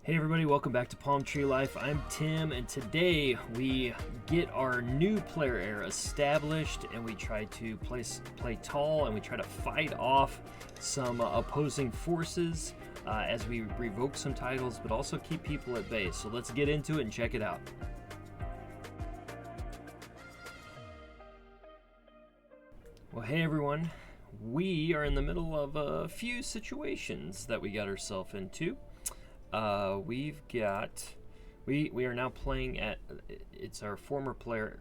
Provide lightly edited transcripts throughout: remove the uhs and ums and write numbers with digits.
Hey everybody, welcome back to Palm Tree Life. I'm Tim, and today we get our new player heir established, and we try to play tall, and we try to fight off some opposing forces as we revoke some titles, but also keep people at bay. So let's get into it and check it out. Well, hey everyone. We are in the middle of a few situations that we got ourselves into. We are now playing at, it's our former player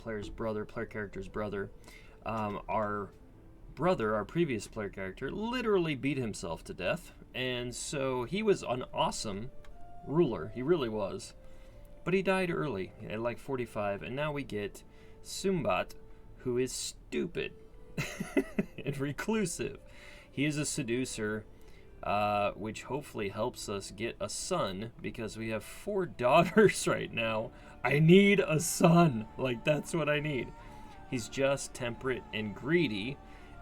character's brother. Our brother, our previous player character, literally beat himself to death, and so he was an awesome ruler. He really was, but he died early at like 45, and now we get Sumbat, who is stupid and reclusive. He is a seducer. Which hopefully helps us get a son, because we have 4 daughters right now. I need a son. Like, that's what I need. He's just temperate and greedy,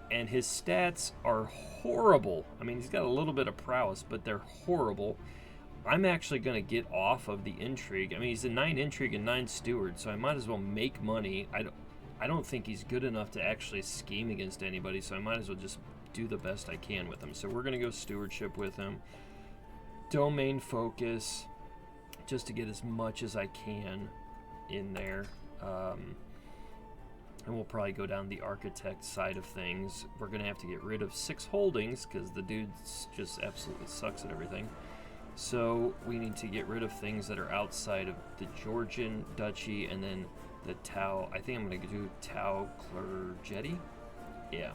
and his stats are horrible. I mean, he's got a little bit of prowess, but they're horrible. I'm actually going to get off of the intrigue. I mean, he's a 9 intrigue and 9 steward, so I might as well make money. I don't think he's good enough to actually scheme against anybody, so I might as well just do the best I can with him. So we're going to go stewardship with him. Domain focus, just to get as much as I can in there. And we'll probably go down the architect side of things. We're going to have to get rid of 6 holdings because the dude just absolutely sucks at everything. So we need to get rid of things that are outside of the Georgian duchy, and then the Tau. I think I'm going to do Tau Clergeti. Yeah.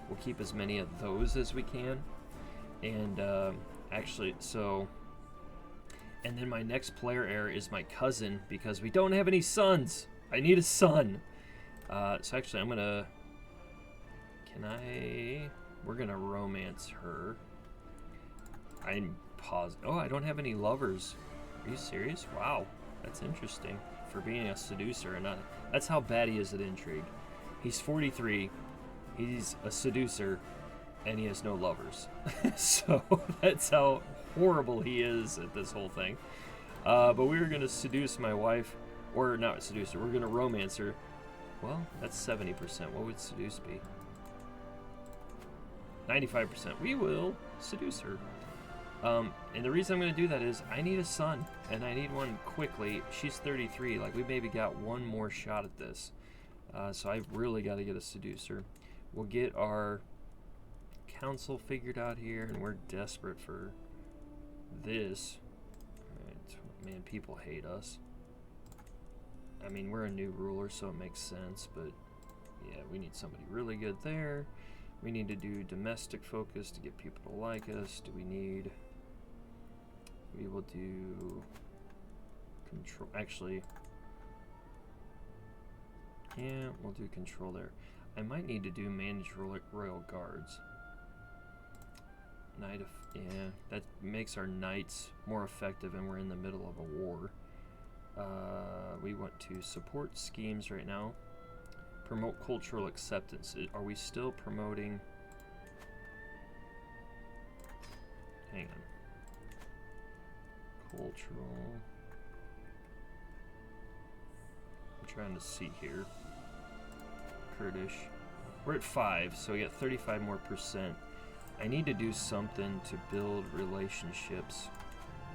We'll keep as many of those as we can. And and then my next player heir is my cousin, because we don't have any sons. I need a son. So actually I'm gonna, we're gonna romance her. I don't have any lovers. Are you serious? Wow, that's interesting for being a seducer. And that's how bad he is at intrigue. He's 43. He's a seducer, and he has no lovers. So that's how horrible he is at this whole thing. But we were going to seduce my wife, or not seduce her, we're going to romance her. Well, that's 70%. What would seduce be? 95%. We will seduce her. And the reason I'm going to do that is I need a son, and I need one quickly. She's 33. Like, we maybe got one more shot at this. So I really got to get a seducer. We'll get our council figured out here, and we're desperate for this. Right. Man, people hate us. I mean, we're a new ruler, so it makes sense, but yeah, we need somebody really good there. We need to do domestic focus to get people to like us. We will do control. Actually, yeah, we'll do control there. I might need to do manage royal guards. Yeah, that makes our knights more effective, and we're in the middle of a war. We want to support schemes right now. Promote cultural acceptance. Are we still promoting? Hang on. Cultural. I'm trying to see here. Kurdish. We're at 5, so we got 35 more %. I need to do something to build relationships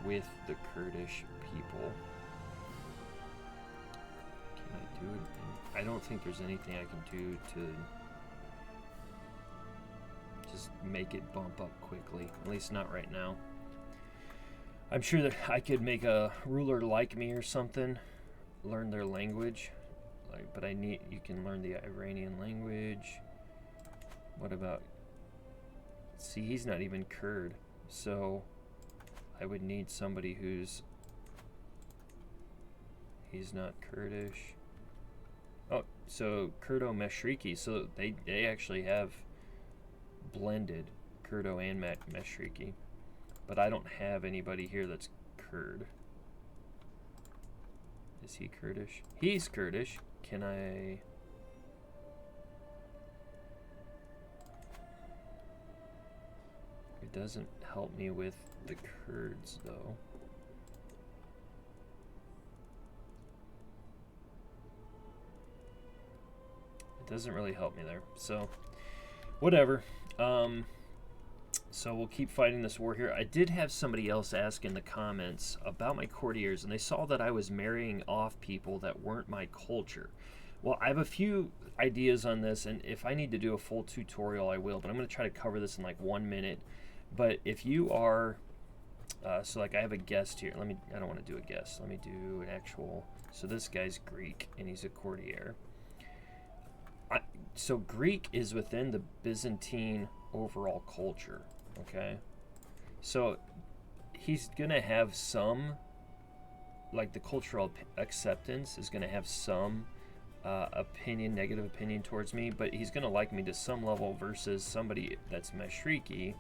with the Kurdish people. Can I do it? I don't think there's anything I can do to just make it bump up quickly. At least not right now. I'm sure that I could make a ruler like me or something, learn their language. But you can learn the Iranian language. What about, see, he's not even Kurd, so I would need somebody he's not Kurdish. Oh, so Kurdo-Meshriki, so they actually have blended Kurdo and Meshriki, but I don't have anybody here that's Kurd. Is he Kurdish? He's Kurdish. Can I? It doesn't help me with the Kurds, though. It doesn't really help me there. So, whatever. So we'll keep fighting this war here. I did have somebody else ask in the comments about my courtiers, and they saw that I was marrying off people that weren't my culture. Well, I have a few ideas on this, and if I need to do a full tutorial, I will, but I'm going to try to cover this in like 1 minute. But if you are, so like I have a guest here. I don't want to do a guest. Let me do an actual, so this guy's Greek, and he's a courtier. So Greek is within the Byzantine overall culture, okay? So he's gonna have some, like the cultural acceptance is gonna have some negative opinion towards me, but he's gonna like me to some level versus somebody that's Mashriki,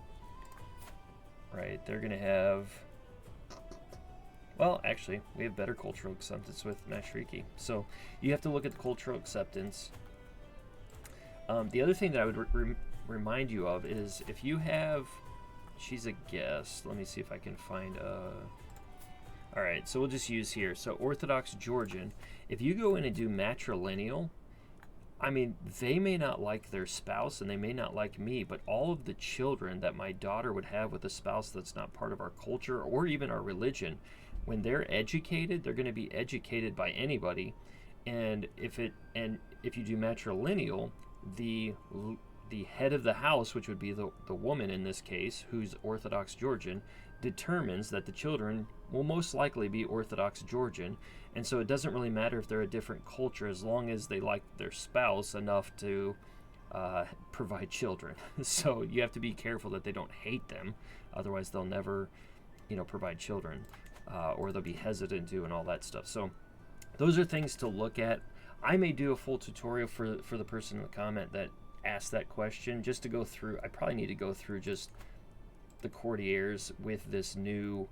right? They're gonna have, well, actually, we have better cultural acceptance with Mashriki. So you have to look at the cultural acceptance. The other thing that I would remind you of is if you have, she's a guest. Let me see if I can find all right, so we'll just use here. So Orthodox Georgian, if you go in and do matrilineal, I mean, they may not like their spouse and they may not like me, but all of the children that my daughter would have with a spouse that's not part of our culture or even our religion, when they're educated, they're going to be educated by anybody. And if you do matrilineal, the head of the house, which would be the woman in this case, who's Orthodox Georgian, determines that the children will most likely be Orthodox Georgian. And so it doesn't really matter if they're a different culture as long as they like their spouse enough to provide children. So you have to be careful that they don't hate them, otherwise they'll never, provide children, or they'll be hesitant to and all that stuff. So those are things to look at. I may do a full tutorial for the person in the comment that asked that question, just to go through. I probably need to go through just the courtiers with this new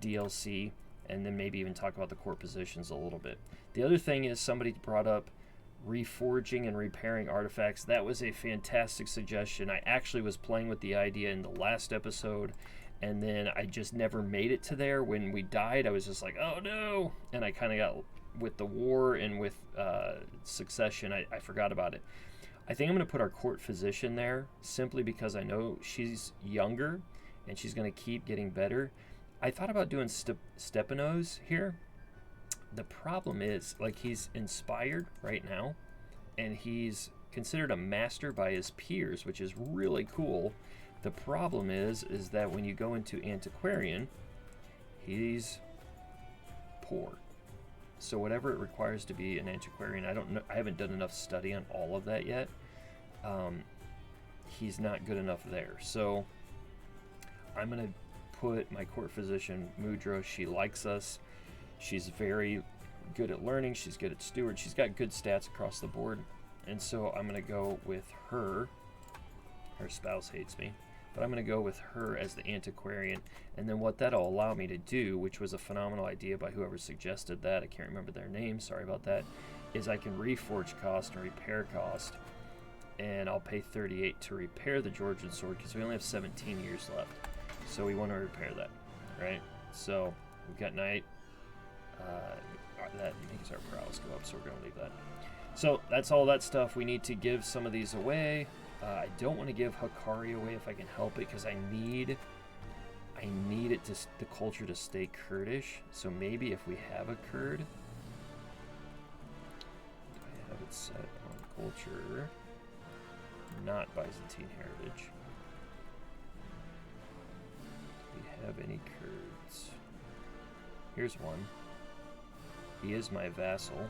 DLC, and then maybe even talk about the court positions a little bit. The other thing is somebody brought up reforging and repairing artifacts. That was a fantastic suggestion. I actually was playing with the idea in the last episode, and then I just never made it to there. When we died, I was just like, oh no, and I kind of got, with the war and with succession, I forgot about it. I think I'm going to put our court physician there simply because I know she's younger and she's going to keep getting better. I thought about doing Stepanos here. The problem is, like, he's inspired right now and he's considered a master by his peers, which is really cool. The problem is that when you go into antiquarian, he's poor. So whatever it requires to be an antiquarian, I don't know. I haven't done enough study on all of that yet. He's not good enough there. So I'm going to put my court physician, Mudra. She likes us. She's very good at learning. She's good at steward. She's got good stats across the board. And so I'm going to go with her. Her spouse hates me. But I'm going to go with her as the antiquarian. And then what that'll allow me to do, which was a phenomenal idea by whoever suggested that, I can't remember their name, sorry about that, is I can reforge cost and repair cost. And I'll pay 38 to repair the Georgian sword because we only have 17 years left. So we want to repair that, right? So we've got knight. That makes our prowess go up, so we're going to leave that. So that's all that stuff. We need to give some of these away. I don't want to give Hakari away if I can help it because I need it to the culture to stay Kurdish. So maybe if we have a Kurd, I have it set on culture, not Byzantine heritage. Do we have any Kurds? Here's one. He is my vassal.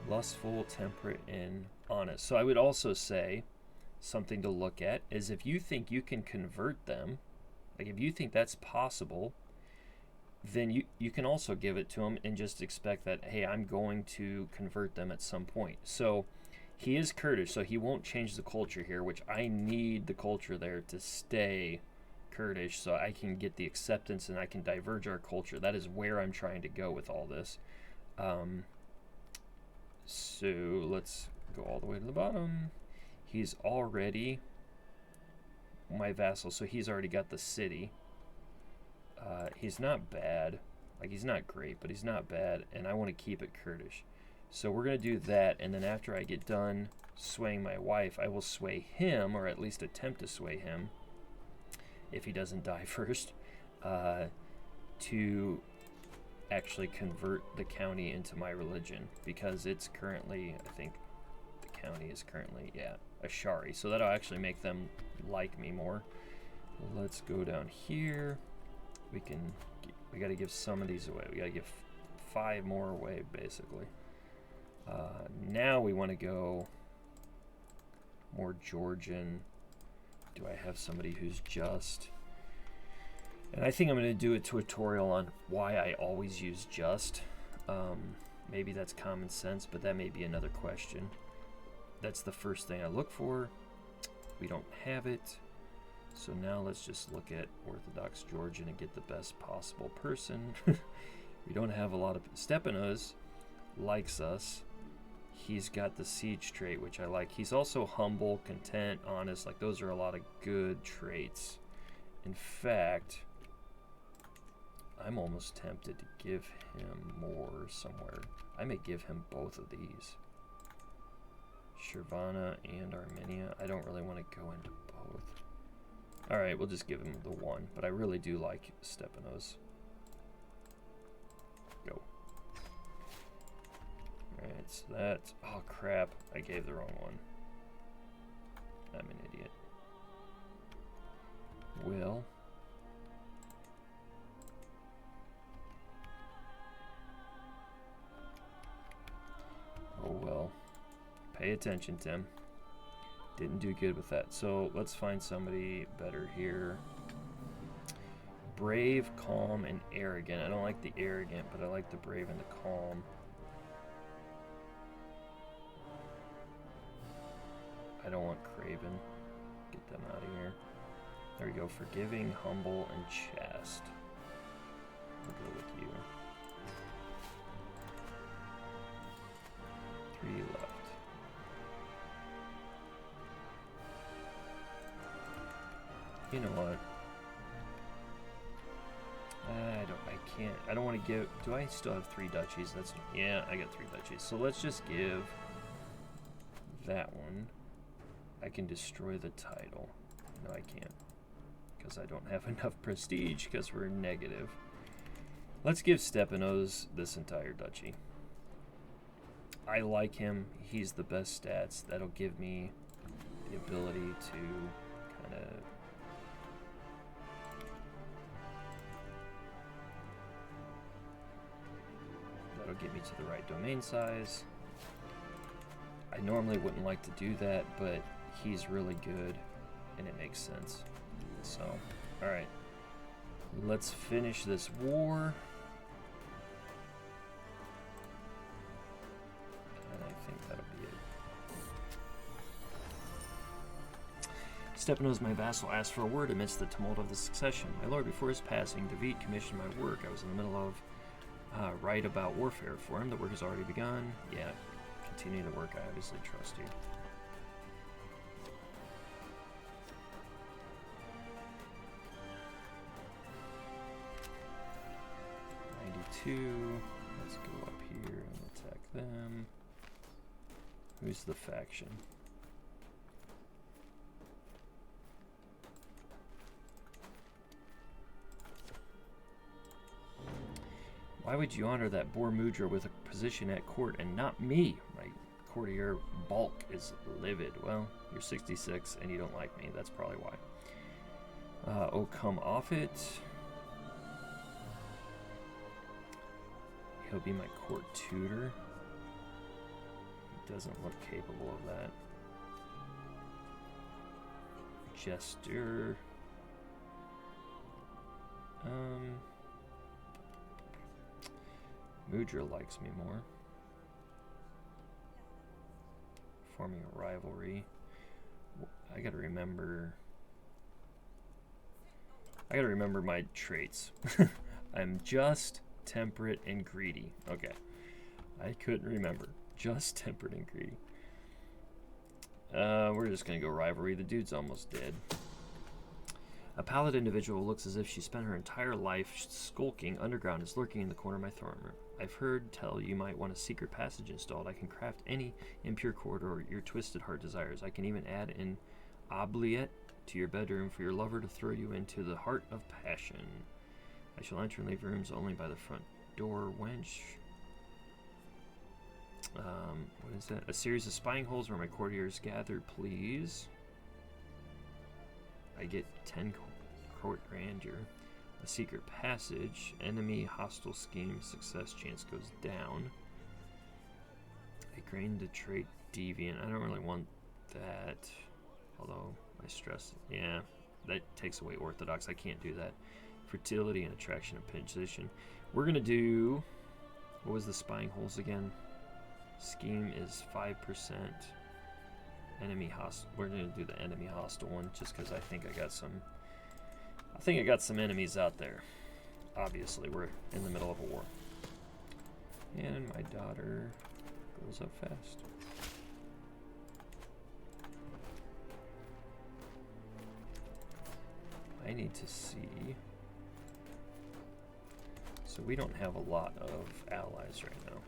Lustful, temperate, and honest. So I would also say something to look at is if you think you can convert them, like if you think that's possible, then you can also give it to them and just expect that, hey, I'm going to convert them at some point. So he is Kurdish, so he won't change the culture here, which I need the culture there to stay Kurdish so I can get the acceptance and I can diverge our culture. That is where I'm trying to go with all this. So let's go all the way to the bottom. He's already my vassal, so he's already got the city. He's not bad. Like, he's not great, but he's not bad, and I want to keep it Kurdish. So we're going to do that, and then after I get done swaying my wife, I will sway him, or at least attempt to sway him, if he doesn't die first, to actually convert the county into my religion, because it's currently, I think the county is currently, yeah, Ashari. So that'll actually make them like me more. Let's go down here. We got to give some of these away. We got to give 5 more away, basically. Now we want to go more Georgian. Do I have somebody who's just? And I think I'm going to do a tutorial on why I always use just. Maybe that's common sense, but that may be another question. That's the first thing I look for. We don't have it. So now let's just look at Orthodox Georgian and get the best possible person. We don't have a lot of... Stepanos likes us. He's got the siege trait, which I like. He's also humble, content, honest. Like, those are a lot of good traits. In fact, I'm almost tempted to give him more somewhere. I may give him both of these. Shirvana and Armenia. I don't really want to go into both. Alright, we'll just give him the one. But I really do like Stepanos. Go. Alright, so that's... Oh, crap. I gave the wrong one. I'm an idiot. Will. Oh, well. Pay attention, Tim. Didn't do good with that. So let's find somebody better here. Brave, calm, and arrogant. I don't like the arrogant, but I like the brave and the calm. I don't want Craven. Get them out of here. There we go. Forgiving, humble, and chaste. We'll go with you. 3 left. You know what? I don't want to give... Do I still have 3 duchies? That's... Yeah, I got 3 duchies. So let's just give that one. I can destroy the title. No, I can't. Because I don't have enough prestige because we're negative. Let's give Stepanos this entire duchy. I like him. He's the best stats. That'll give me the ability to kind of... That'll get me to the right domain size. I normally wouldn't like to do that, but he's really good, and it makes sense. So, alright. Let's finish this war. And I think that'll be it. Stepanos, my vassal, asked for a word amidst the tumult of the succession. My lord, before his passing, David commissioned my work. I was in the middle of write about warfare for him. The work has already begun. Yeah, continue the work. I obviously trust you. Let's go up here and attack them. Who's the faction? Why would you honor that Bor Mudra with a position at court and not me? My courtier bulk is livid. Well, you're 66 and you don't like me. That's probably why. Oh, come off it. He'll be my court tutor. He doesn't look capable of that. Jester. Mudra likes me more. Forming a rivalry. I gotta remember my traits. I'm just, temperate, and greedy. Okay. I couldn't remember. Just temperate and greedy. We're just gonna go rivalry. The dude's almost dead. A pallid individual looks as if she spent her entire life skulking underground, is lurking in the corner of my throne room. I've heard tell you might want a secret passage installed. I can craft any impure corridor your twisted heart desires. I can even add an oubliette to your bedroom for your lover to throw you into the heart of passion. I shall enter and leave rooms only by the front door, wench. What is that? A series of spying holes where my courtiers gather, please. I get 10 court grandeur. A secret passage. Enemy hostile scheme. Success chance goes down. A grain to trait deviant. I don't really want that. Although I stress, yeah, that takes away orthodox. I can't do that. Fertility and attraction and position. We're gonna do. What was the spying holes again? Scheme is 5%. Enemy hostile. We're gonna do the enemy hostile one just because I think I got some. I think I got some enemies out there. Obviously, we're in the middle of a war. And my daughter grows up fast. I need to see. So we don't have a lot of allies right now.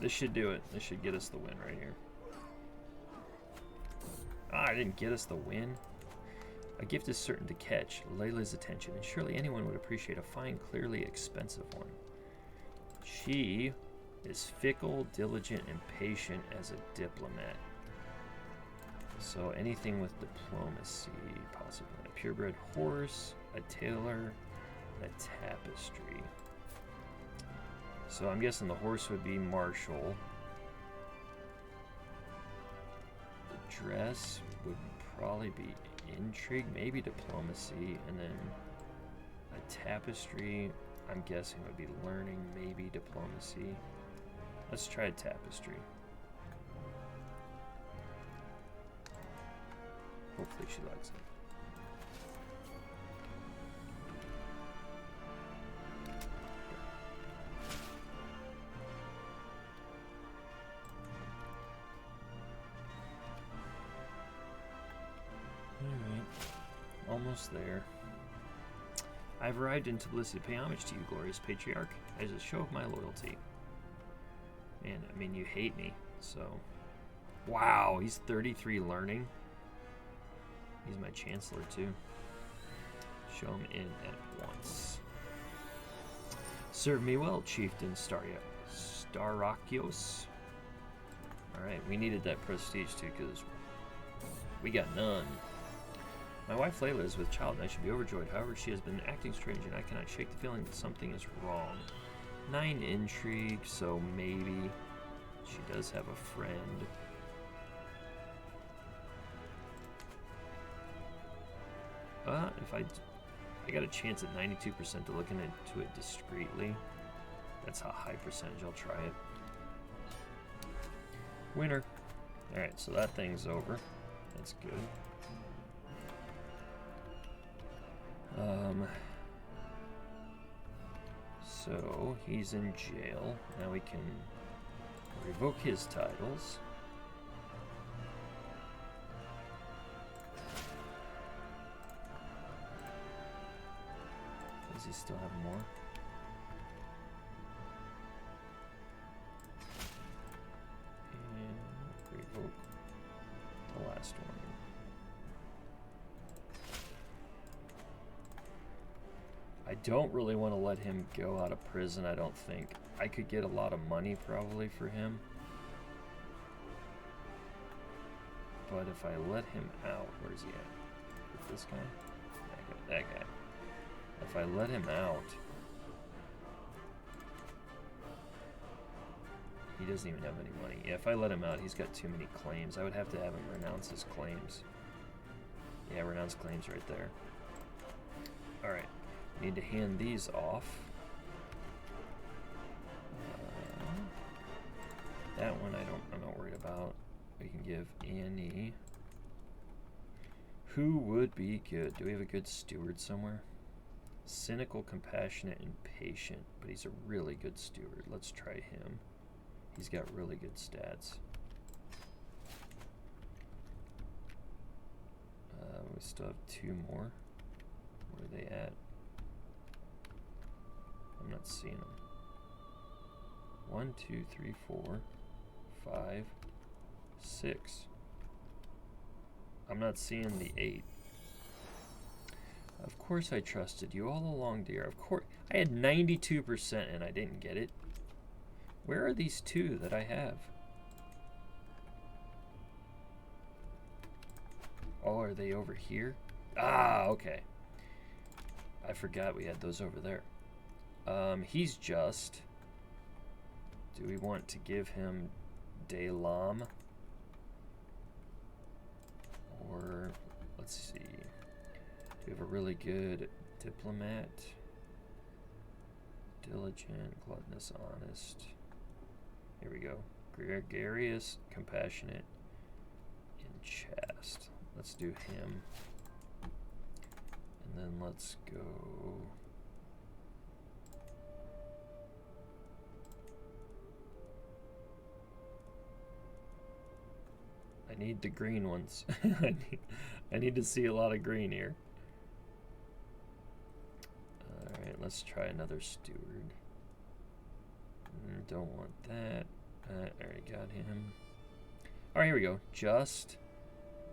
This should do it. This should get us the win right here. Ah, I didn't get us the win. A gift is certain to catch Layla's attention, and surely anyone would appreciate a fine, clearly expensive one. She is fickle, diligent, and patient as a diplomat. So anything with diplomacy, possibly. A purebred horse, a tailor, and a tapestry. So I'm guessing the horse would be martial. The dress would probably be intrigue, maybe diplomacy, and then a tapestry, I'm guessing would be learning, maybe diplomacy. Let's try a tapestry. Hopefully she likes it. Alright, almost there. I've arrived in Tbilisi to pay homage to you, glorious patriarch, as a show of my loyalty. Man, I mean, you hate me, so... Wow, he's 33 learning. He's my chancellor, too. Show him in at once. Serve me well, chieftain Starakios. Alright, we needed that prestige, too, because we got none. My wife Layla is with child, and I should be overjoyed. However, she has been acting strange, and I cannot shake the feeling that something is wrong. 9 intrigue, so maybe she does have a friend. If I got a chance at 92% to look into it discreetly. That's a high percentage. I'll try it. Winner. Alright, so that thing's over. That's good. So he's in jail. Now we can revoke his titles. Does he still have more? And revoke the last one. I don't really want to let him go out of prison, I don't think. I could get a lot of money probably for him. But if I let him out, where's he at? This guy? That guy. If I let him out, he doesn't even have any money. Yeah, if I let him out, he's got too many claims. I would have to have him renounce his claims. Yeah, renounce claims right there. Alright. Need to hand these off. That one I'm not worried about. We can give Annie. Who would be good? Do we have a good steward somewhere? Cynical, compassionate, and patient. But he's a really good steward. Let's try him. He's got really good stats. We still have 2 more. Where are they at? I'm not seeing them. 1, 2, 3, 4, 5, 6. I'm not seeing the 8. Of course I trusted you all along, dear. Of course. I had 92% and I didn't get it. Where are these 2 that I have? Oh, are they over here? Ah, okay. I forgot we had those over there. He's just... Do we want to give him De Lam? Or, let's see. Do we have a really good diplomat? Diligent, gluttonous, honest. Here we go. Gregarious, compassionate, and chaste. Let's do him. And then let's go... I need the green ones. I need to see a lot of green here. Alright, let's try another steward. Don't want that. I already got him. Alright, here we go. Just,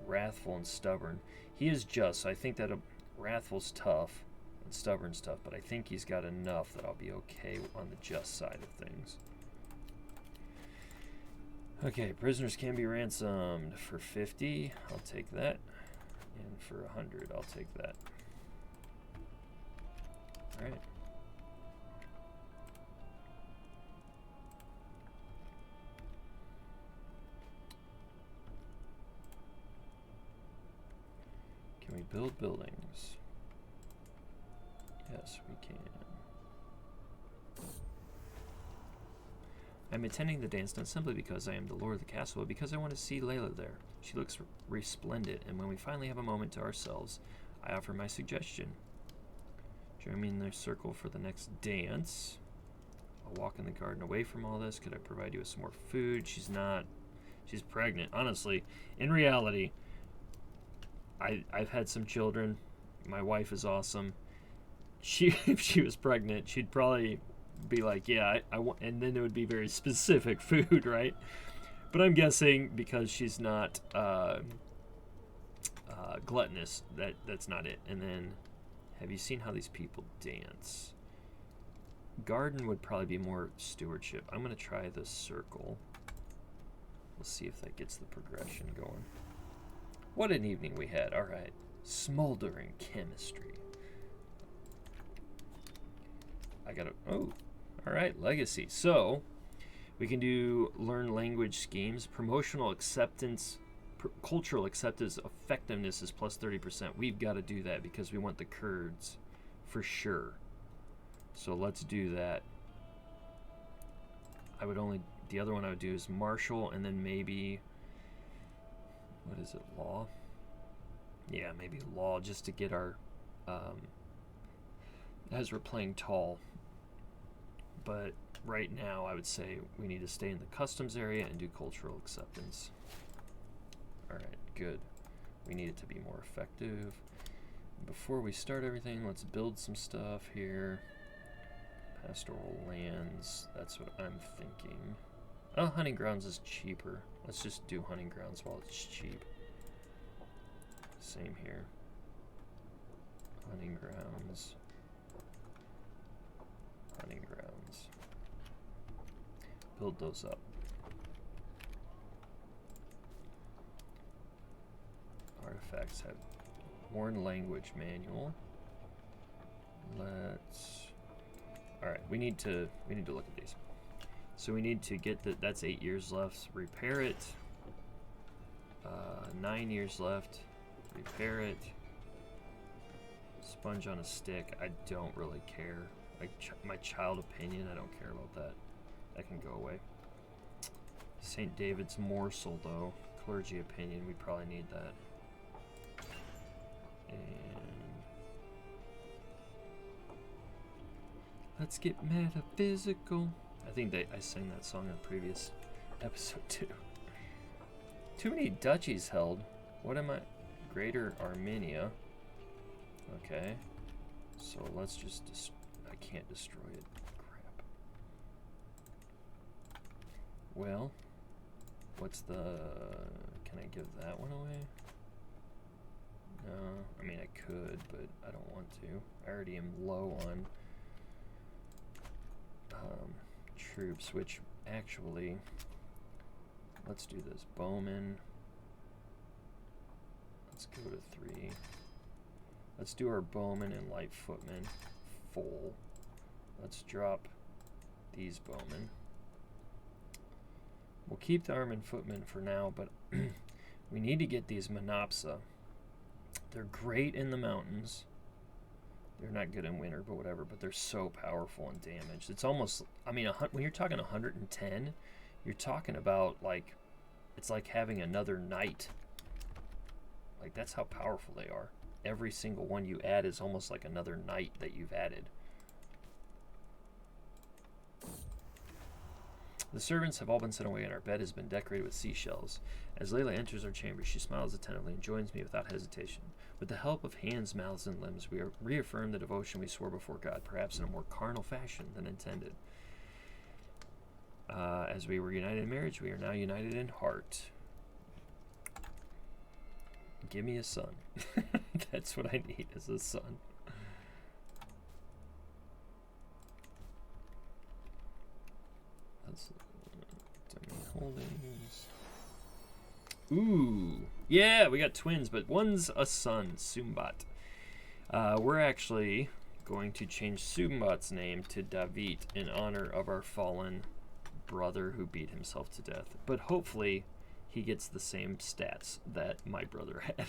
wrathful, and stubborn. He is just, so I think that wrathful's tough and stubborn's tough, but I think he's got enough that I'll be okay on the just side of things. Okay, prisoners can be ransomed for 50. I'll take that. And for 100, I'll take that. Alright. Can we build buildings? Yes, we can. I'm attending the dance not simply because I am the lord of the castle, but because I want to see Layla there. She looks resplendent, and when we finally have a moment to ourselves, I offer my suggestion. Join me in the circle for the next dance. I'll walk in the garden away from all this. Could I provide you with some more food? She's not. She's pregnant. Honestly, in reality, I've had some children. My wife is awesome. If she was pregnant, she'd probably be like, yeah, I want, and then it would be very specific food, right? But I'm guessing because she's not gluttonous, that's not it. And then, have you seen how these people dance? Garden would probably be more stewardship. I'm going to try the circle. We'll see if that gets the progression going. What an evening we had. All right. Smoldering chemistry. I got to... Oh. All right. Legacy. So, we can do learn language schemes. Promotional acceptance... cultural acceptance effectiveness is plus 30%. We've got to do that because we want the Kurds for sure. So let's do that. I would only... The other one I would do is martial, and then maybe... What is it? Law? Yeah, maybe law, just to get our... as we're playing tall. But right now, I would say we need to stay in the customs area and do cultural acceptance. Alright, good. We need it to be more effective. Before we start everything, let's build some stuff here. Pastoral lands, that's what I'm thinking. Oh, hunting grounds is cheaper. Let's just do hunting grounds while it's cheap. Same here. Hunting grounds. Hunting grounds. Build those up. Artifacts have Worn language manual. Let's... Alright, we need to look at these. So we need to get that's 8 years left. Repair it. 9 years left. Repair it. Sponge on a stick. I don't really care. Like my child opinion, I don't care about that. That can go away. St. David's morsel, though. Clergy opinion, we probably need that. And let's get metaphysical. I think I sang that song in a previous episode too. Too many duchies held. What am I? Greater Armenia. Okay. So let's just... I can't destroy it. Crap. Well, what's the... Can I give that one away? No. I mean, I could, but I don't want to. I already am low on troops, which actually... Let's do this. Bowman. Let's go to 3. Let's do our bowmen and light footmen full. Let's drop these bowmen. We'll keep the arm and footmen for now, but we need to get these Monopsa. They're great in the mountains. They're not good in winter, but whatever. But they're so powerful and damaged. It's almost, I mean, when you're talking 110, you're talking about like, it's like having another knight. Like, that's how powerful they are. Every single one you add is almost like another knight that you've added. The servants have all been sent away, and our bed has been decorated with seashells. As Layla enters our chamber, she smiles attentively and joins me without hesitation. With the help of hands, mouths, and limbs, we reaffirm the devotion we swore before God, perhaps in a more carnal fashion than intended. As we were united in marriage, we are now united in heart. Give me a son. That's what I need, is a son. That's holdings. Ooh, yeah, we got twins, but one's a son, Sumbat. We're actually going to change Sumbat's name to David in honor of our fallen brother who beat himself to death. But hopefully he gets the same stats that my brother had.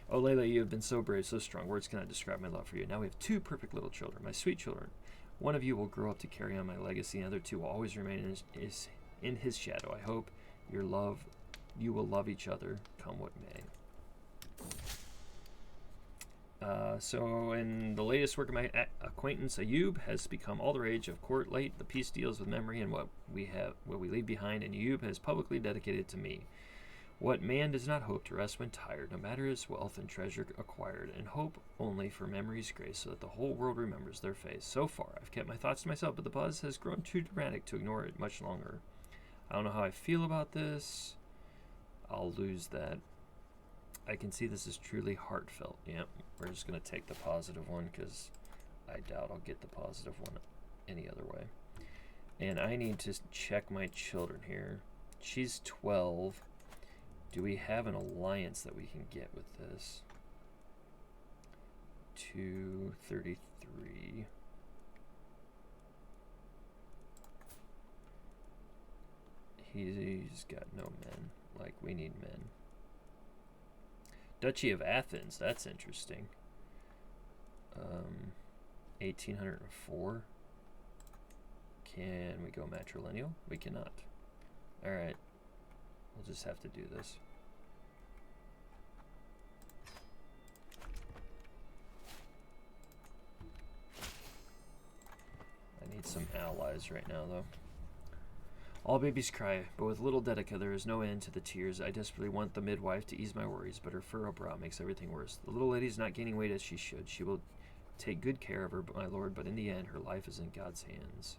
Oh, Layla, you have been so brave, so strong. Words cannot describe my love for you. Now we have 2 perfect little children, my sweet children. One of you will grow up to carry on my legacy. The other 2 will always remain in his shadow. I hope you will love each other, come what may. So in the latest work of my acquaintance, Ayub has become all the rage of court late. The piece deals with memory and what we leave behind, and Ayub has publicly dedicated to me. What man does not hope to rest when tired, no matter his wealth and treasure acquired, and hope only for memory's grace, so that the whole world remembers their face. So far, I've kept my thoughts to myself, but the buzz has grown too dramatic to ignore it much longer. I don't know how I feel about this. I'll lose that. I can see this is truly heartfelt. Yep, we're just going to take the positive one because I doubt I'll get the positive one any other way. And I need to check my children here. She's 12. Do we have an alliance that we can get with this? 233. He's got no men. Like, we need men. Duchy of Athens, that's interesting. 1804. Can we go matrilineal? We cannot. Alright. We'll just have to do this. I need some allies right now, though. All babies cry, but with little Dedica there is no end to the tears. I desperately want the midwife to ease my worries, but her furrowed brow makes everything worse. The little lady's not gaining weight as she should. She will take good care of her, my lord, but in the end, her life is in God's hands.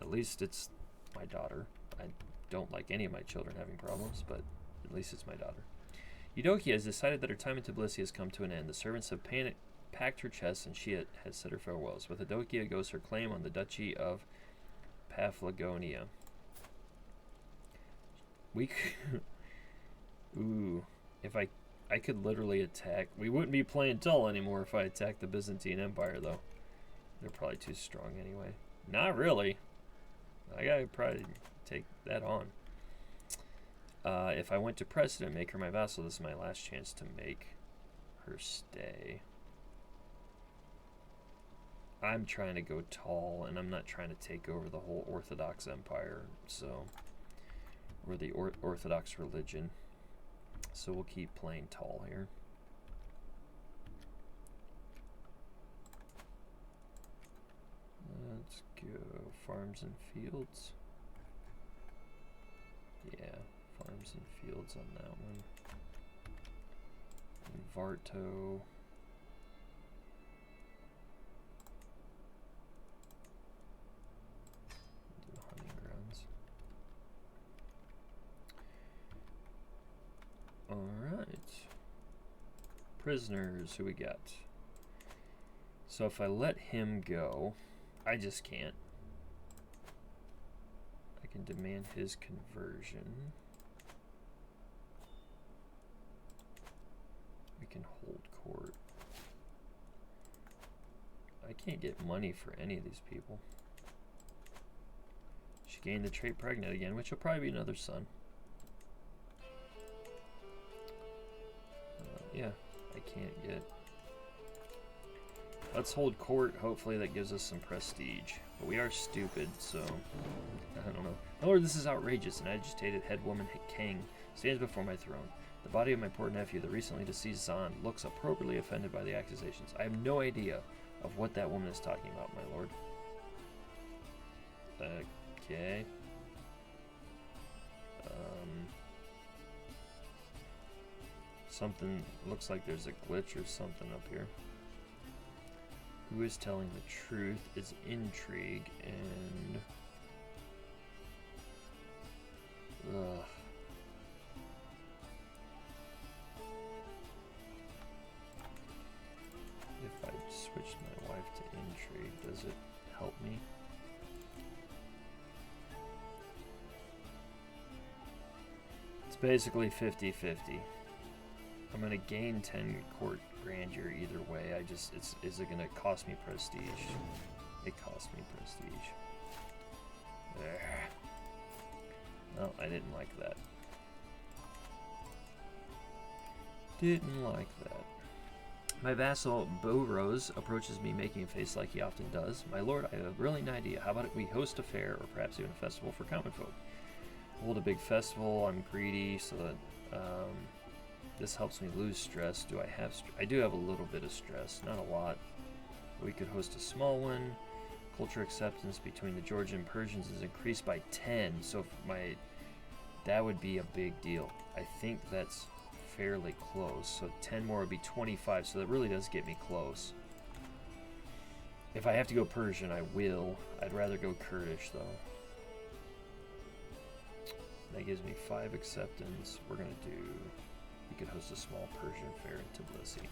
At least it's my daughter. I don't like any of my children having problems, but at least it's my daughter. Eudokia has decided that her time in Tbilisi has come to an end. The servants have packed her chest, and she has said her farewells. With Eudokia goes her claim on the Duchy of Paphlagonia. Ooh, if I could literally attack. We wouldn't be playing Tull anymore if I attacked the Byzantine Empire, though. They're probably too strong anyway. Not really. I gotta probably take that on. If I went to President, make her my vassal, this is my last chance to make her stay. I'm trying to go tall, and I'm not trying to take over the whole Orthodox Empire, so, or the Orthodox religion. So we'll keep playing tall here. Let's go farms and fields. Yeah, farms and fields on that one. Varto. Do hunting grounds. Alright. Prisoners, who we got? So if I let him go, I just can't. I can demand his conversion. We can hold court. I can't get money for any of these people. She gained the trait pregnant again, which will probably be another son. Yeah, I can't get... Let's hold court. Hopefully that gives us some prestige. But we are stupid, so... I don't know. My lord, this is outrageous. An agitated head woman, Kang, stands before my throne. The body of my poor nephew, the recently deceased Zahn, looks appropriately offended by the accusations. I have no idea of what that woman is talking about, my lord. Okay. Something looks like there's a glitch or something up here. Who is telling the truth is intrigue and... Ugh. If I switched my wife to intrigue, does it help me? It's basically 50-50. I'm gonna gain 10 court grandeur either way. Is it gonna cost me prestige? It cost me prestige. There. No, I didn't like that. Didn't like that. My vassal Boros approaches me, making a face like he often does. My lord, I have a brilliant idea. How about we host a fair, or perhaps even a festival for common folk? Hold a big festival. I'm greedy, so that this helps me lose stress. Do I have I do have a little bit of stress, not a lot. We could host a small one. Culture acceptance between the Georgian and Persians is increased by 10, so if that would be a big deal. I think that's fairly close, so 10 more would be 25, so that really does get me close. If I have to go Persian, I will. I'd rather go Kurdish, though. That gives me 5 acceptance. We're going to do... We could host a small Persian fair in Tbilisi.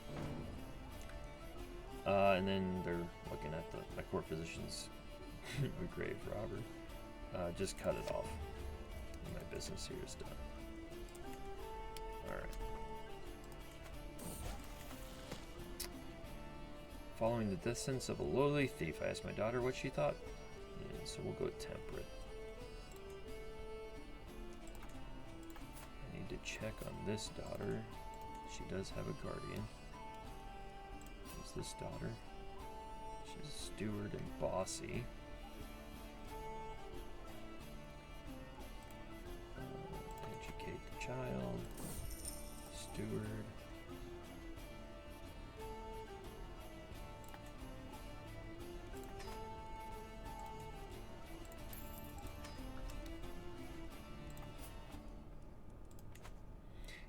And then they're looking at my court physician's a grave robber. Just cut it off. My business here is done. Alright. Following the death sentence of a lowly thief, I asked my daughter what she thought. And so we'll go temperate. I need to check on this daughter. She does have a guardian. Who's this daughter? She's a steward and bossy. Educate the child. Steward.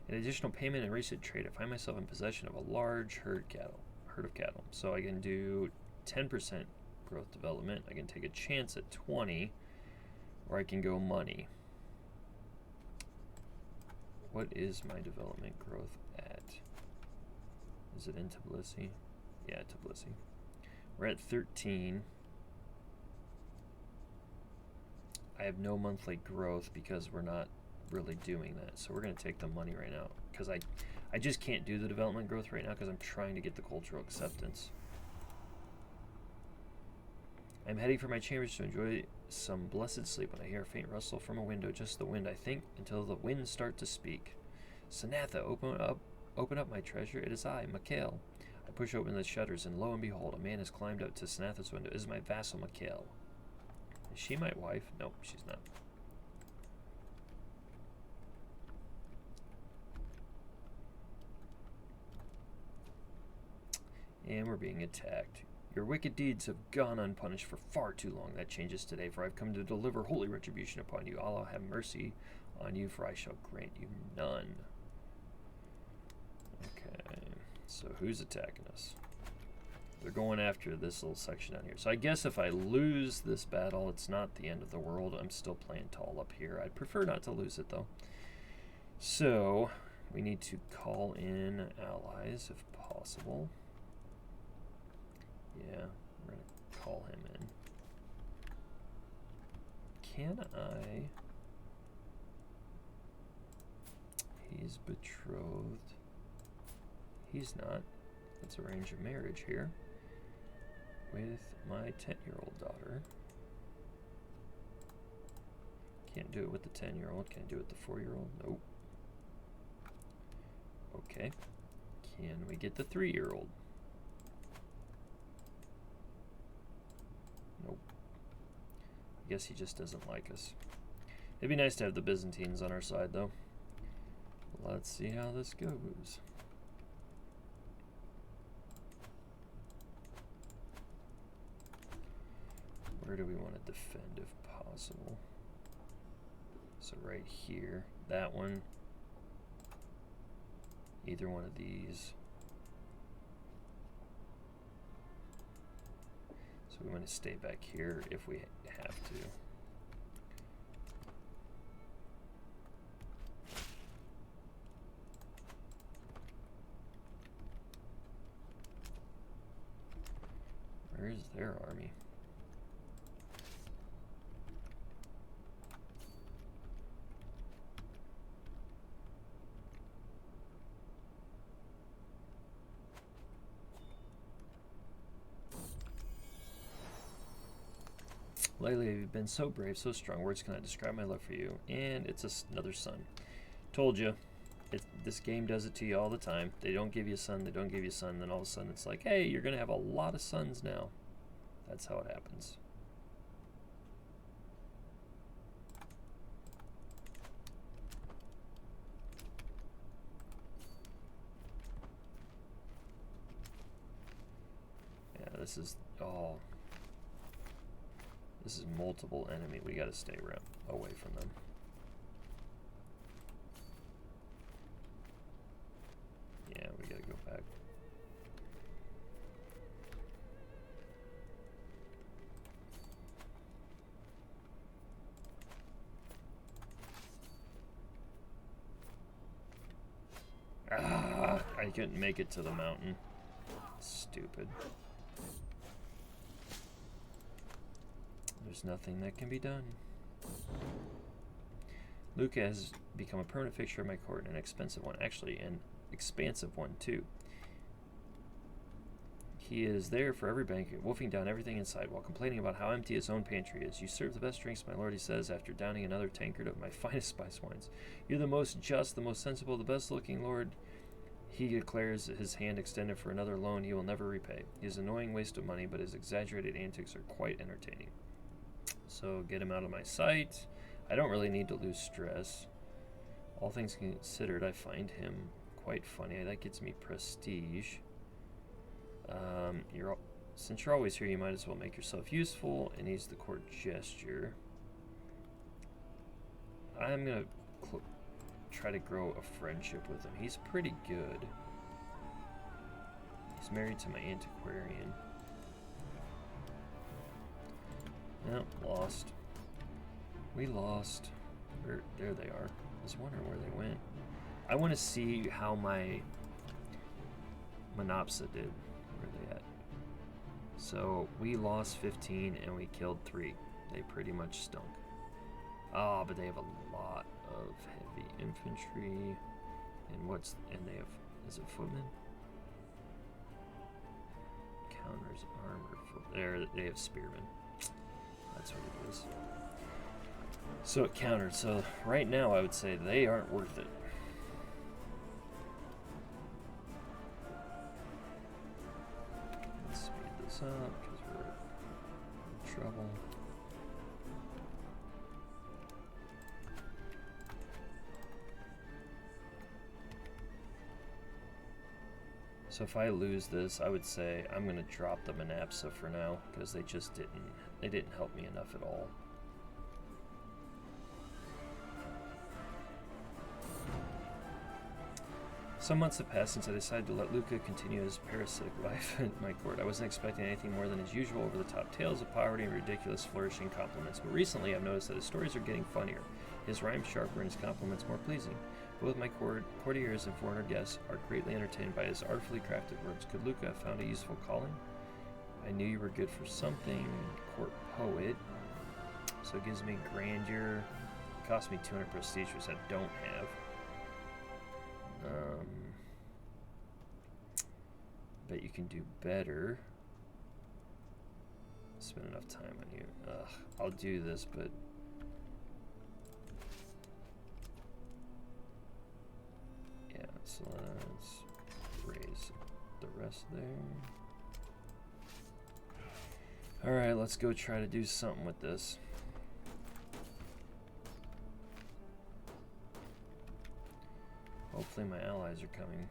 An additional payment and recent trade. I find myself in possession of a large herd of cattle. So I can do 10% growth development. I can take a chance at 20, or I can go money. What is my development growth at? Is it in Tbilisi? Yeah, Tbilisi. We're at 13. I have no monthly growth because we're not really doing that, so we're going to take the money right now because I just can't do the development growth right now because I'm trying to get the cultural acceptance. I'm heading for my chambers to enjoy some blessed sleep when I hear a faint rustle from a window, just the wind, I think, until the winds start to speak. Sanatha, open up my treasure. It is I, Mikhail. I push open the shutters, and lo and behold, a man has climbed up to Sanatha's window. It is my vassal Mikhail. Is she my wife? Nope, she's not. And we're being attacked. Your wicked deeds have gone unpunished for far too long. That changes today, for I've come to deliver holy retribution upon you. Allah have mercy on you, for I shall grant you none. Okay. So who's attacking us? They're going after this little section down here. So I guess if I lose this battle, it's not the end of the world. I'm still playing tall up here. I'd prefer not to lose it, though. So we need to call in allies if possible. Yeah, we're going to call him in. Can I... He's betrothed. He's not. Let's arrange a marriage here with my 10-year-old daughter. Can't do it with the 10-year-old. Can I do it with the 4-year-old? Nope. Okay. Can we get the 3-year-old? Nope. I guess he just doesn't like us. It'd be nice to have the Byzantines on our side, though. Let's see how this goes. Where do we want to defend if possible? So right here, that one, either one of these. So we want to stay back here if we have to. Where is their army? Lately, you've been so brave, so strong. Words cannot describe my love for you. And it's another son. Told you. This game does it to you all the time. They don't give you a son, they don't give you a son, then all of a sudden it's like, hey, you're going to have a lot of sons now. That's how it happens. Yeah, this is all... This is multiple enemy. We got to stay away from them. Yeah, we got to go back. Ah, I couldn't make it to the mountain. Stupid. There's nothing that can be done. Luca has become a permanent fixture of my court, and an expensive one. Actually, an expansive one, too. He is there for every banquet, wolfing down everything inside, while complaining about how empty his own pantry is. You serve the best drinks, my lord, he says, after downing another tankard of my finest spice wines. You're the most just, the most sensible, the best-looking lord. He declares, his hand extended for another loan he will never repay. His annoying waste of money, but his exaggerated antics are quite entertaining. So get him out of my sight. I don't really need to lose stress. All things considered, I find him quite funny. That gets me prestige. Since you're always here, you might as well make yourself useful. And he's the court gesture. I'm going to try to grow a friendship with him. He's pretty good. He's married to my antiquarian. Nope, lost. We lost. There they are. I was wondering where they went. I want to see how my Monopsa did. Where are they at? So we lost 15 and we killed 3. They pretty much stunk. Ah, but they have a lot of heavy infantry. And they have, is it footmen? Counters armor. There, they have spearmen. That's what it is. So it countered. So right now I would say they aren't worth it. Let's speed this up because we're in trouble. So if I lose this, I would say I'm going to drop the Monopsa for now because they didn't help me enough at all. Some months have passed since I decided to let Luca continue his parasitic life at my court. I wasn't expecting anything more than his usual over-the-top tales of poverty and ridiculous flourishing compliments, but recently I've noticed that his stories are getting funnier, his rhymes sharper, and his compliments more pleasing. Both my courtiers and foreigner guests are greatly entertained by his artfully crafted words. Could Luca have found a useful calling? I knew you were good for something. Court poet. So it gives me grandeur. It cost me 200 prestige, which I don't have. Bet you can do better. Spend enough time on you. Ugh, I'll do this, but yeah, so let's raise the rest there. Alright, let's go try to do something with this. Hopefully my allies are coming.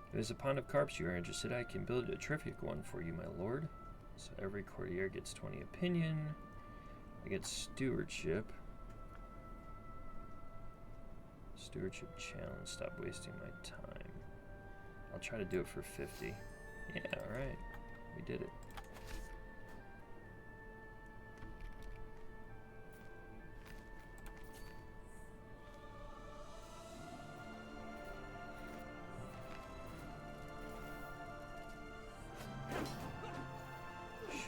If there's a pond of carps you are interested, I can build a terrific one for you, my lord. So every courtier gets 20 opinion. I get stewardship. Stewardship challenge. Stop wasting my time. I'll try to do it for 50. Yeah, alright. We did it.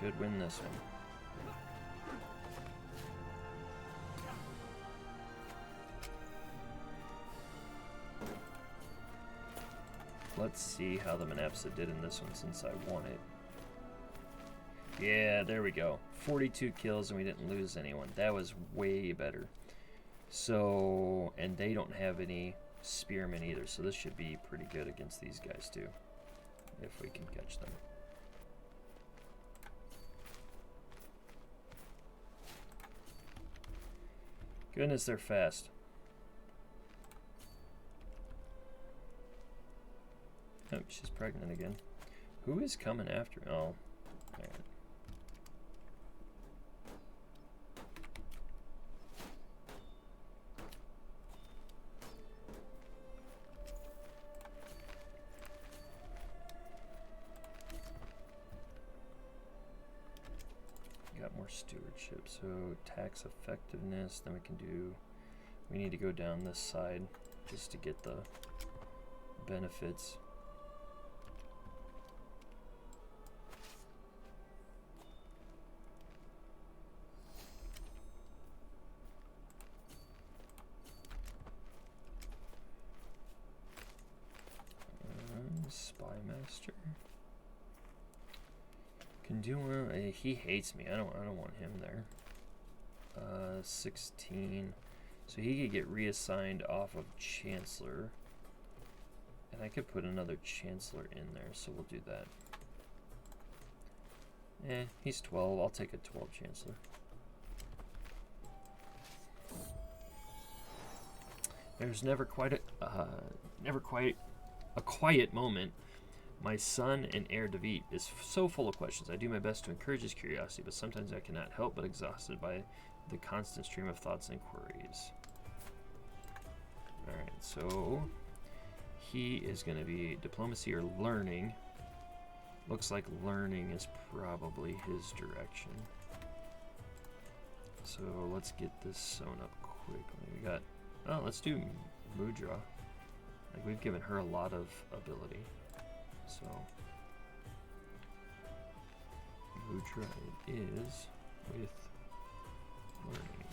Should win this one. Let's see how the Abbasid did in this one since I won it. Yeah, there we go. 42 kills and we didn't lose anyone. That was way better. So, and they don't have any spearmen either, so this should be pretty good against these guys too, if we can catch them. Goodness, they're fast. Oh, she's pregnant again. Who is coming after? Oh, man. Got more stewardship, so tax effectiveness. Then we can do. We need to go down this side just to get the benefits. Spy master can do. He hates me. I don't want him there. 16. So he could get reassigned off of Chancellor, and I could put another Chancellor in there. So we'll do that. He's 12. I'll take a 12 Chancellor. There's never quite a quiet moment. My son and heir David is so full of questions. I do my best to encourage his curiosity, but sometimes I cannot help but exhausted by the constant stream of thoughts and queries. Alright, so he is going to be diplomacy or learning. Looks like learning is probably his direction. So let's get this sewn up quickly. We got, oh, let's do Mudra. Like, we've given her a lot of ability. So Mudra it is with learning.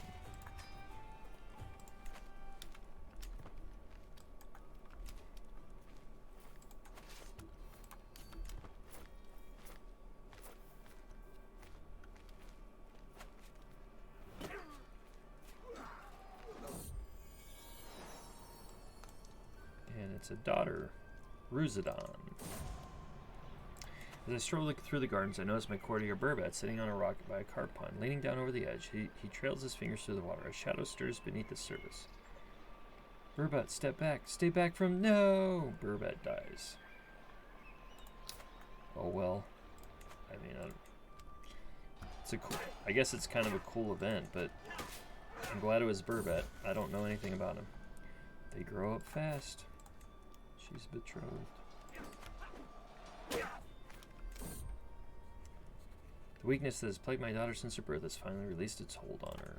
And it's a daughter, Crusader. As I stroll through the gardens, I notice my courtier Burbat sitting on a rock by a carp pond, leaning down over the edge. He trails his fingers through the water. A shadow stirs beneath the surface. Burbat, step back. Stay back from... No! Burbat dies. Oh, well. I mean, it's a cool... I guess it's kind of a cool event, but I'm glad it was Burbat. I don't know anything about him. They grow up fast. She's betrothed. The weakness that has plagued my daughter since her birth has finally released its hold on her.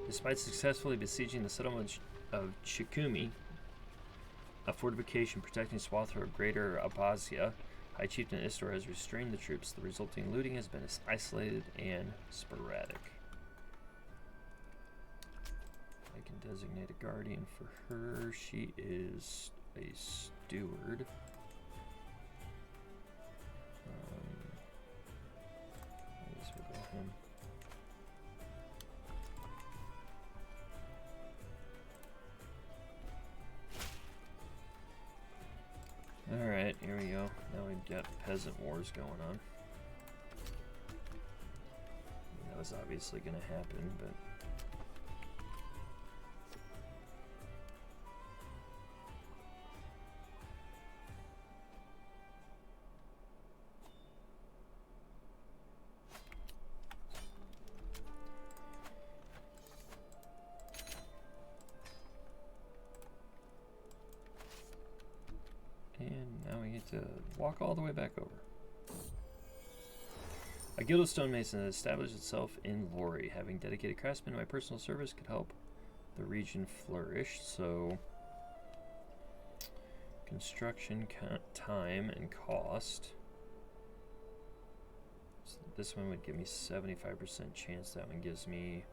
Despite successfully besieging the settlement of Chikumi, a fortification protecting Swather of Greater Abbasia, High Chieftain Istor has restrained the troops. The resulting looting has been isolated and sporadic. I can designate a guardian for her. She is a steward. I guess we'll go him. Alright, here we go. Now we've got peasant wars going on. That was obviously going to happen, but... to walk all the way back over. A guild of stonemason has established itself in Lori. Having dedicated craftsmen to my personal service could help the region flourish. So, construction time and cost. So this one would give me 75% chance. That one gives me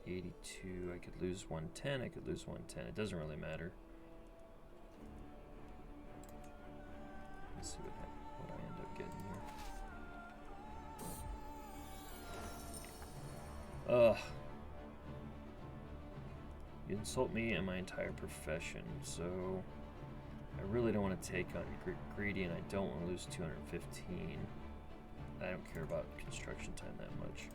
82. I could lose 110. I could lose 110. It doesn't really matter. Let's see what I end up getting here. Ugh. You insult me and my entire profession, so I really don't want to take on greedy, and I don't want to lose 215. I don't care about construction time that much.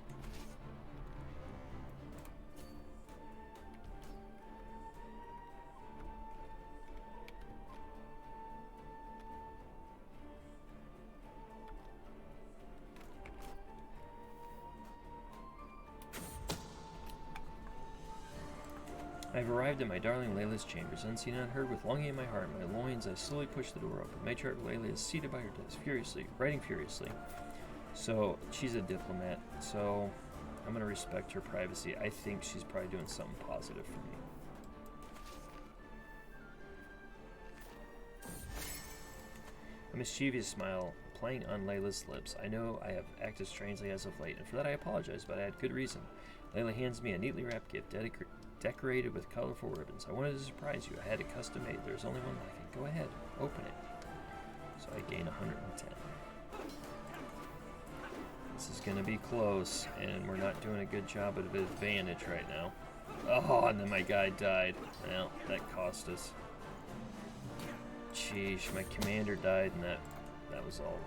I have arrived at my darling Layla's chambers, unseen and unheard, with longing in my heart and my loins. I slowly push the door open. Matriarch Layla is seated by her desk, writing furiously. So, she's a diplomat, so I'm going to respect her privacy. I think she's probably doing something positive for me. A mischievous smile playing on Layla's lips. I know I have acted strangely as of late, and for that I apologize, but I had good reason. Layla hands me a neatly wrapped gift, decorated with colorful ribbons. I wanted to surprise you. I had it custom made. There's only one like it. Go ahead, open it. So I gain 110. This is going to be close, and we're not doing a good job of advantage right now. Oh, and then my guy died. Well, that cost us. Sheesh, my commander died, and that was all.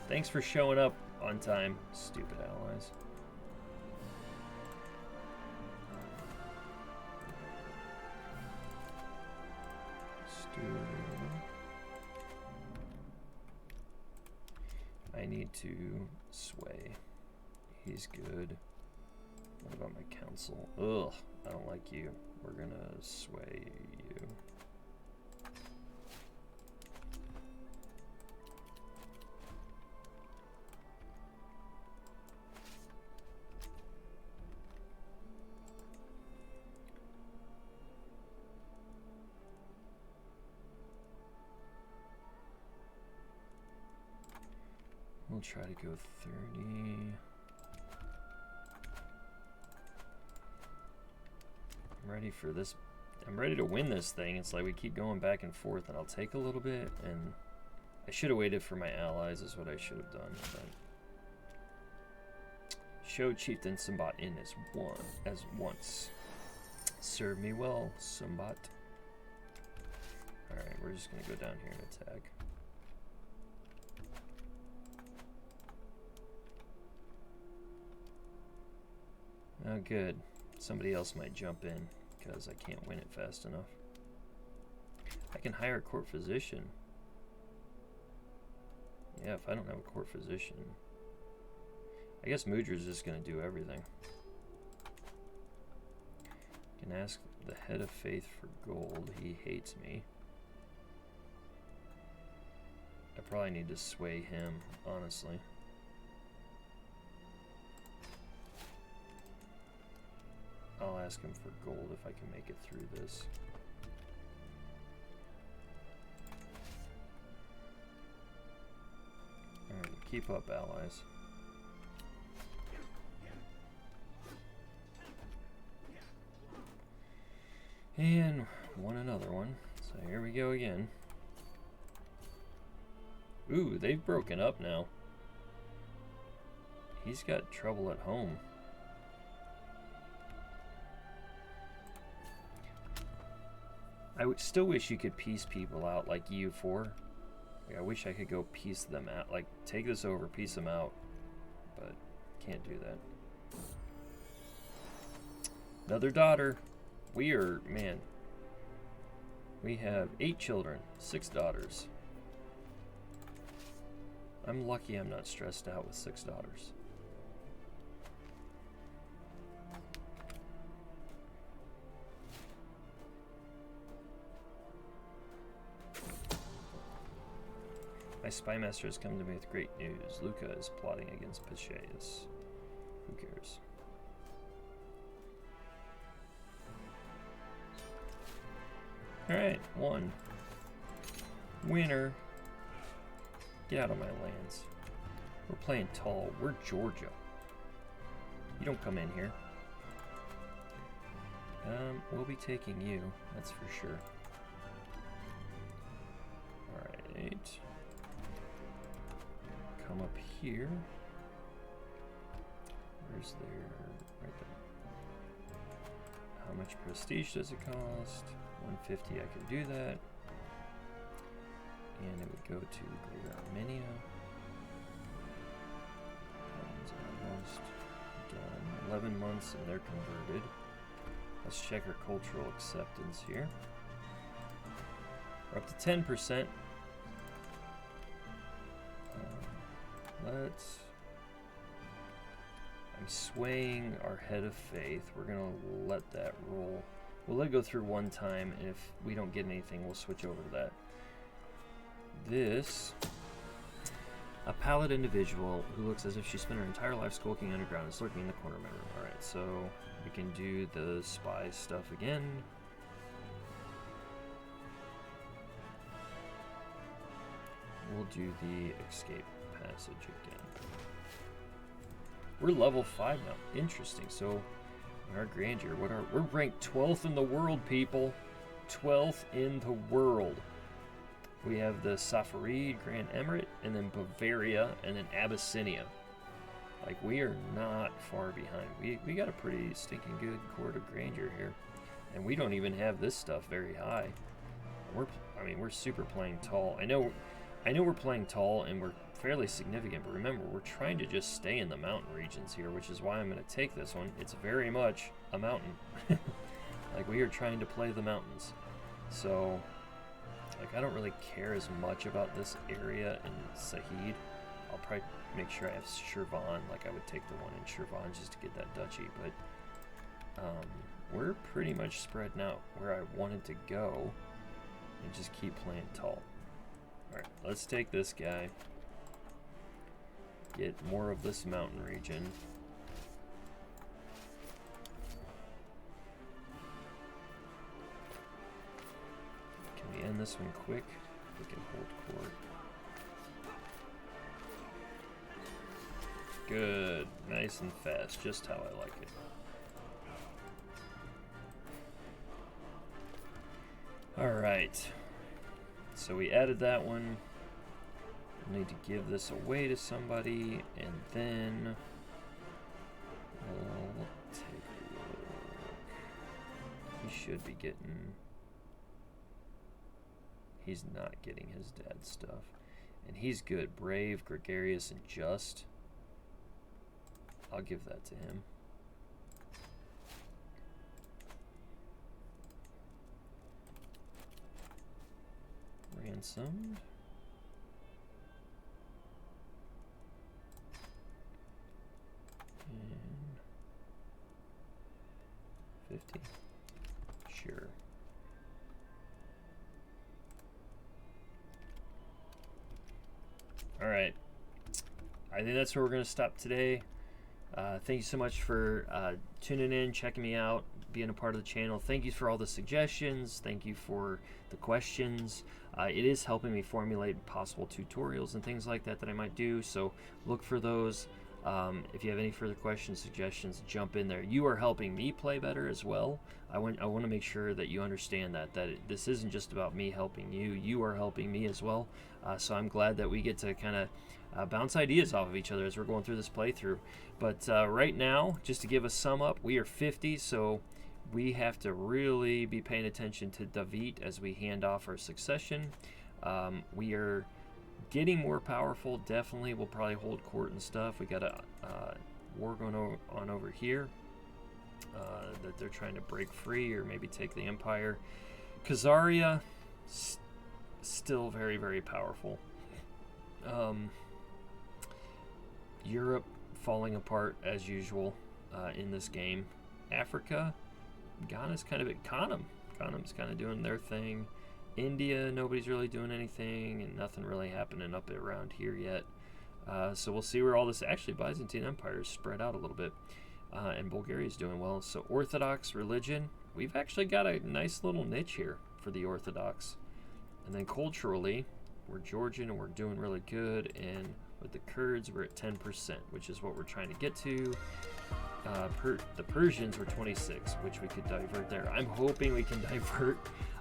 Thanks for showing up on time, stupid allies. I need to sway. He's good. What about my council? Ugh, I don't like you. We're gonna sway you. We'll try to go 30. I'm ready for this. I'm ready to win this thing. It's like we keep going back and forth, and I'll take a little bit, and I should have waited for my allies is what I should have done. But show Chieftain Sambat in as once. Serve me well, Sambat. Alright, we're just gonna go down here and attack. Oh, good. Somebody else might jump in because I can't win it fast enough. I can hire a court physician. Yeah, if I don't have a court physician. I guess Mudra's just going to do everything. I can ask the head of faith for gold. He hates me. I probably need to sway him, honestly. I'll ask him for gold if I can make it through this. Alright, keep up, allies. And won another one. So here we go again. Ooh, they've broken up now. He's got trouble at home. I would still wish you could piece people out like EU4. Like, I wish I could go piece them out. Like, take this over, piece them out. But can't do that. Another daughter. We are, man. We have 8 children, 6 daughters. I'm lucky I'm not stressed out with 6 daughters. My spy master has come to me with great news. Luca is plotting against Pacheus. Who cares? Alright, 1. Winner. Get out of my lands. We're playing tall. We're Georgia. You don't come in here. We'll be taking you, that's for sure. Alright. Come up here. Where's their... right there. How much prestige does it cost? 150, I can do that. And it would go to Greater Armenia. That one's almost done. 11 months and they're converted. Let's check our cultural acceptance here. We're up to 10%. I'm swaying our head of faith. We're gonna let that roll. We'll let it go through one time, and if we don't get anything, we'll switch over to that. This, a pallid individual who looks as if she spent her entire life skulking underground is lurking in the corner of my room. Alright, so we can do the spy stuff again. We'll do the escape passage again. We're level 5 now. Interesting. So our grandeur, we're ranked 12th in the world, people. 12th in the world. We have the Safarid, Grand Emirate, and then Bavaria, and then Abyssinia. Like, we are not far behind. We got a pretty stinking good court of grandeur here. And we don't even have this stuff very high. We're super playing tall. I know we're playing tall and we're fairly significant, but remember, we're trying to just stay in the mountain regions here, which is why I'm going to take this one. It's very much a mountain. Like, we are trying to play the mountains. So, like, I don't really care as much about this area in Sahid. I'll probably make sure I have Shirvan. Like, I would take the one in Shirvan just to get that duchy, but we're pretty much spreading out where I wanted to go and just keep playing tall. Alright, let's take this guy. Get more of this mountain region. Can we end this one quick? We can hold court. Good. Nice and fast. Just how I like it. Alright. So we added that one. We'll need to give this away to somebody, and then we'll take a look. He should be getting... He's not getting his dad's stuff. And he's good. Brave, gregarious, and just. I'll give that to him. ransomed. And 50. Sure. All right. I think that's where we're going to stop today. Thank you so much for tuning in, checking me out, being a part of the channel. Thank you for all the suggestions. Thank you for the questions. It is helping me formulate possible tutorials and things like that that I might do, so look for those. If you have any further questions, suggestions, jump in there. You are helping me play better as well. I want to make sure that you understand that this isn't just about me helping you. You are helping me as well. So I'm glad that we get to kind of bounce ideas off of each other as we're going through this playthrough. But right now, just to give a sum up, we are 50, so we have to really be paying attention to David as we hand off our succession. We are getting more powerful. Definitely, we'll probably hold court and stuff. We got a war going on over here that they're trying to break free or maybe take the empire. Khazaria, still very, very powerful. Europe falling apart as usual in this game. Africa, Ghana's kind of at Khanum's kind of doing their thing. India, nobody's really doing anything, and nothing really happening up around here yet. So we'll see where all this... Actually, Byzantine Empire is spread out a little bit, and Bulgaria's doing well. So Orthodox religion, we've actually got a nice little niche here for the Orthodox. And then culturally, we're Georgian, and we're doing really good, and with the Kurds, we're at 10%, which is what we're trying to get to. The Persians were 26, which we could divert there. I'm hoping we can divert.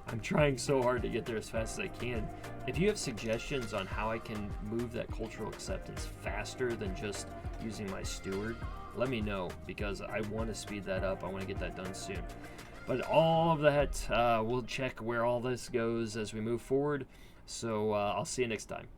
I'm trying so hard to get there as fast as I can. If you have suggestions on how I can move that cultural acceptance faster than just using my steward, let me know, because I want to speed that up. I want to get that done soon. But all of that, we'll check where all this goes as we move forward. So I'll see you next time.